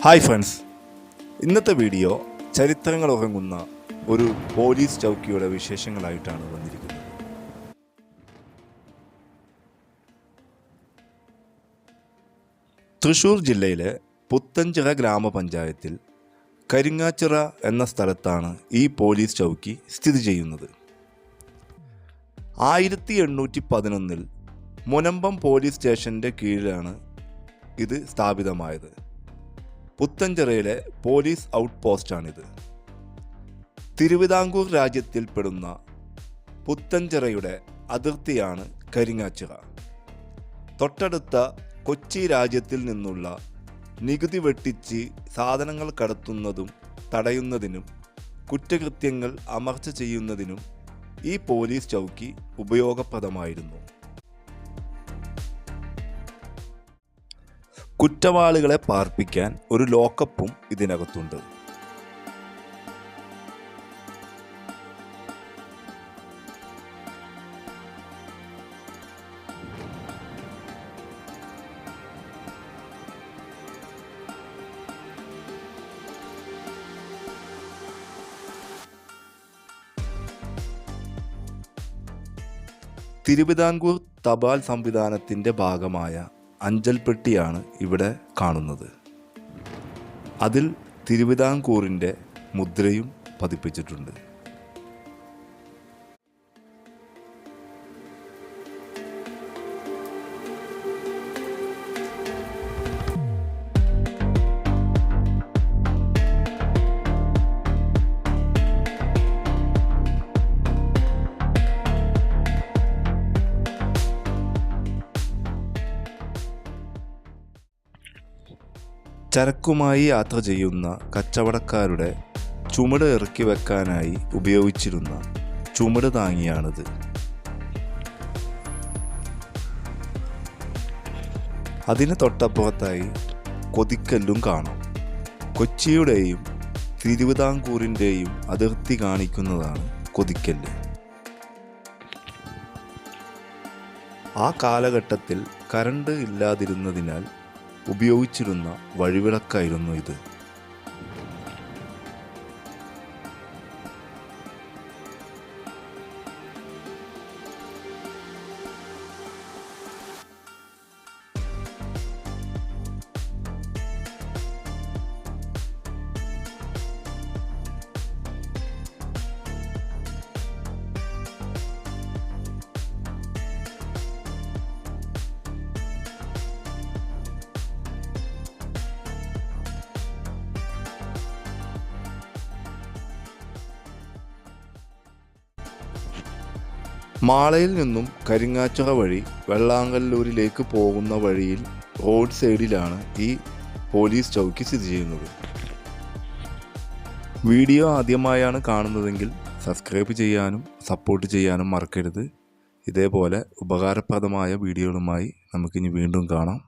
Hi friends, ഇന്നത്തെ video ചരിത്രങ്ങൾ ഉറങ്ങുന്ന ഒരു പോലീസ് ചൗക്കിയുടെ വിശേഷങ്ങളായിട്ടാണ് വന്നിരിക്കുന്നത്. തൃശ്ശൂർ ജില്ലയിലെ പുത്തഞ്ചിറ ഗ്രാമപഞ്ചായത്തിൽ കരിങ്ങാച്ചിറ എന്ന സ്ഥലത്താണ് ഈ പോലീസ് ചൗക്കി സ്ഥിതി ചെയ്യുന്നത്. 1811 മുനമ്പം പോലീസ് സ്റ്റേഷൻ്റെ കീഴിലാണ് ഇത് സ്ഥാപിതമായത്. പുത്തഞ്ചിറയിലെ പോലീസ് ഔട്ട് പോസ്റ്റാണിത്. തിരുവിതാംകൂർ രാജ്യത്തിൽപ്പെടുന്ന പുത്തഞ്ചിറയുടെ അതിർത്തിയാണ് കരിങ്ങാച്ചിറ. തൊട്ടടുത്ത കൊച്ചി രാജ്യത്തിൽ നിന്നുള്ള നികുതി വെട്ടിച്ച് സാധനങ്ങൾ കടത്തുന്നതും തടയുന്നതിനും കുറ്റകൃത്യങ്ങൾ അമർച്ച ചെയ്യുന്നതിനും ഈ പോലീസ് ചൗക്കി ഉപയോഗപ്രദമായിരുന്നു. കുറ്റവാളികളെ പാർപ്പിക്കാൻ ഒരു ലോക്കപ്പും ഇതിനകത്തുണ്ട്. തിരുവിതാംകൂർ തപാൽ സംവിധാനത്തിൻ്റെ ഭാഗമായ അഞ്ചൽപ്പെട്ടിയാണ് ഇവിടെ കാണുന്നത്. അതിൽ തിരുവിതാംകൂറിൻ്റെ മുദ്രയും പതിപ്പിച്ചിട്ടുണ്ട്. ചരക്കുമായി യാത്ര ചെയ്യുന്ന കച്ചവടക്കാരുടെ ചുമട് ഇറക്കി വെക്കാനായി ഉപയോഗിച്ചിരുന്ന ചുമട് താങ്ങിയാണിത്. അതിന് തൊട്ടപ്പുറത്തായി കൊതിക്കല്ലും കാണാം. കൊച്ചിയുടെയും തിരുവിതാംകൂറിൻ്റെയും അതിർത്തി കാണിക്കുന്നതാണ് കൊതിക്കല്ല്. ആ കാലഘട്ടത്തിൽ കറണ്ട് ഇല്ലാതിരുന്നതിനാൽ ഉപയോഗിച്ചിരുന്ന വഴിവിളക്കായിരുന്നു ഇത്. മാളയിൽ നിന്നും കരിങ്ങാച്ചിറ വഴി വെള്ളാങ്കല്ലൂരിലേക്ക് പോകുന്ന വഴിയിൽ റോഡ് സൈഡിലാണ് ഈ പോലീസ് ചൗക്കി സ്ഥിതി ചെയ്യുന്നത്. വീഡിയോ ആദ്യമായാണ് കാണുന്നതെങ്കിൽ സബ്സ്ക്രൈബ് ചെയ്യാനും സപ്പോർട്ട് ചെയ്യാനും മറക്കരുത്. ഇതേപോലെ ഉപകാരപ്രദമായ വീഡിയോകളുമായി നമുക്കിനി വീണ്ടും കാണാം.